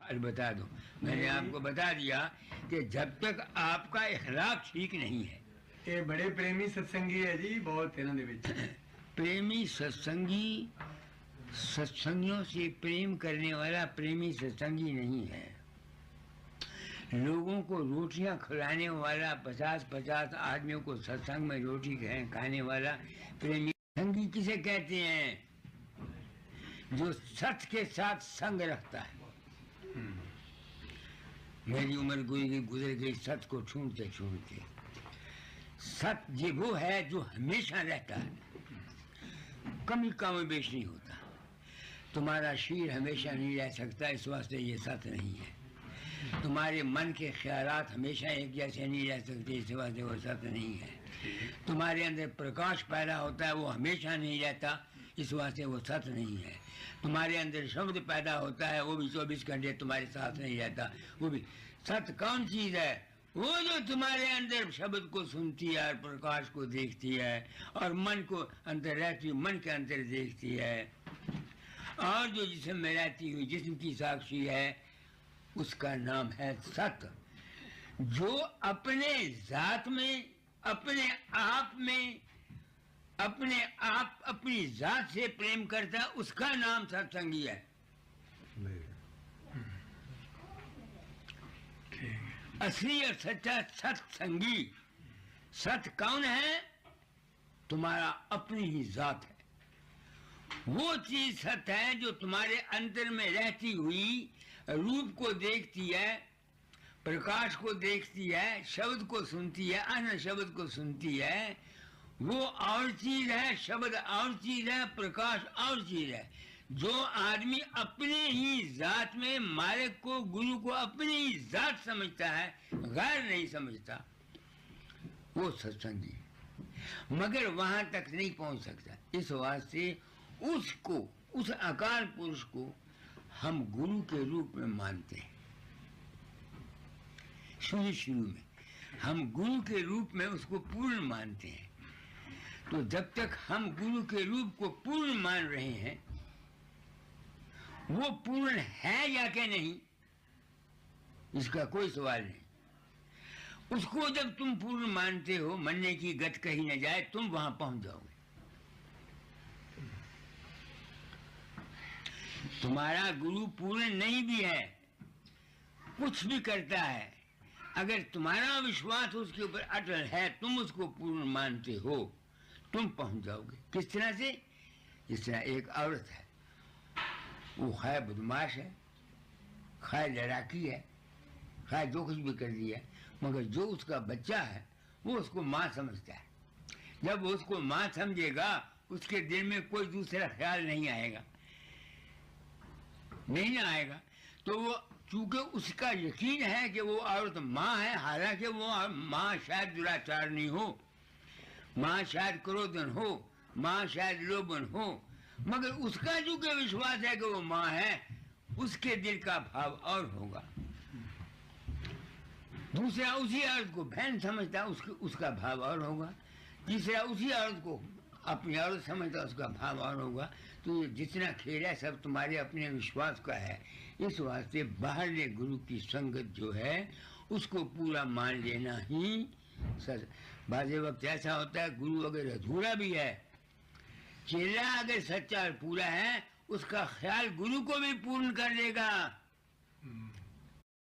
आज बता दो, मैंने आपको बता दिया कि जब तक आपका इखलाक ठीक नहीं है। ये बड़े प्रेमी सत्संगी है जी, बहुत इन्हां दे विच। प्रेमी सत्संगी सत्संगियों से प्रेम करने वाला प्रेमी सत्संगी नहीं है। लोगों को रोटियां खिलाने वाला 50-50 आदमियों को सत्संग में रोटी खाने वाला प्रेमी सत्संगी किसे कहते हैं? जो सत्य के साथ संग रखता है। मेरी उम्र गुजर गई सत्य को छूटते छूटते। सत्य वो है जो हमेशा रहता है, कभी कमोबेश नहीं होता। तुम्हारा शरीर हमेशा नहीं रह सकता, इस वास्ते ये सत्य नहीं है। तुम्हारे मन के ख्यालात हमेशा एक जैसे नहीं रह सकते, इस वास्ते वो सत्य नहीं है। तुम्हारे अंदर प्रकाश पैदा होता है, वो हमेशा नहीं रहता, इस वास्ते वो सत्य नहीं है। तुम्हारे अंदर शब्द पैदा होता है, वो भी 24 घंटे तुम्हारे साथ नहीं रहता, वो भी सत्य कौन चीज़ है? वो जो तुम्हारे अंदर शब्द को सुनती है और प्रकाश को देखती है और मन को अंदर रहती, मन के अंदर देखती है, और जो जिस्म में रहती हुई जिस्म की साक्षी है, उसका नाम है सत्य। जो अपने जात में, अपने आप में, अपने आप अपनी जात से प्रेम करता है, उसका नाम सत्संगी है। असली और सच्चा सत्संगी। सत्य कौन है? तुम्हारा अपनी ही जात है। वो चीज सत्य है जो तुम्हारे अंदर में रहती हुई रूप को देखती है, प्रकाश को देखती है, शब्द को सुनती है, अन्य शब्द को सुनती है। वो और चीज है, शब्द और चीज है, प्रकाश और चीज है। जो आदमी अपने ही जात में मालिक को, गुरु को अपनी ही जात समझता है, गैर नहीं समझता, वो सत्संगी है। मगर वहां तक नहीं पहुंच सकता। इस वास्ते उसको, उस अकाल पुरुष को हम गुरु के रूप में मानते हैं। शुरू में हम गुरु के रूप में उसको पूर्ण मानते हैं। तो जब तक हम गुरु के रूप को पूर्ण मान रहे हैं, वो पूर्ण है या कि नहीं, इसका कोई सवाल नहीं। उसको जब तुम पूर्ण मानते हो, मानने की गत कही न जाए, तुम वहां पहुंच जाओगे। तुम्हारा गुरु पूर्ण नहीं भी है, कुछ भी करता है, अगर तुम्हारा विश्वास उसके ऊपर अटल है, तुम उसको पूर्ण मानते हो, तुम पहुंच जाओगे। किस तरह से? जिस तरह एक औरत है, वो खैर बदमाश है, खैर लड़ाकी है, खैर जो कुछ भी कर दिया, मगर जो उसका बच्चा है वो उसको माँ समझता है। जब वो उसको माँ समझेगा, उसके दिल में कोई दूसरा ख्याल नहीं आएगा, नहीं आएगा। तो वो चूंकि उसका यकीन है कि वो औरत माँ है, हालांकि वो माँ शायद दुराचारणी हो, माँ शायद क्रोधन हो, माँ शायद लोभन हो, मगर उसका जो कि विश्वास है कि वो माँ है, उसके दिल का भाव और होगा। दूसरा उसी औरत को बहन समझता है, उसका भाव और होगा। तीसरा उसी औरत को अपनी औरत समझता है, उसका भाव और होगा। तो ये जितना खेल है सब तुम्हारे अपने विश्वास का है। इस वास्ते बाहरले गुरु की संगत जो है उसको पूरा मान लेना ही सच। बाज़े वक्त ऐसा होता है, गुरु अगर अधूरा भी है, चेला अगर सच्चा और पूरा है, उसका ख्याल गुरु को भी पूर्ण कर देगा।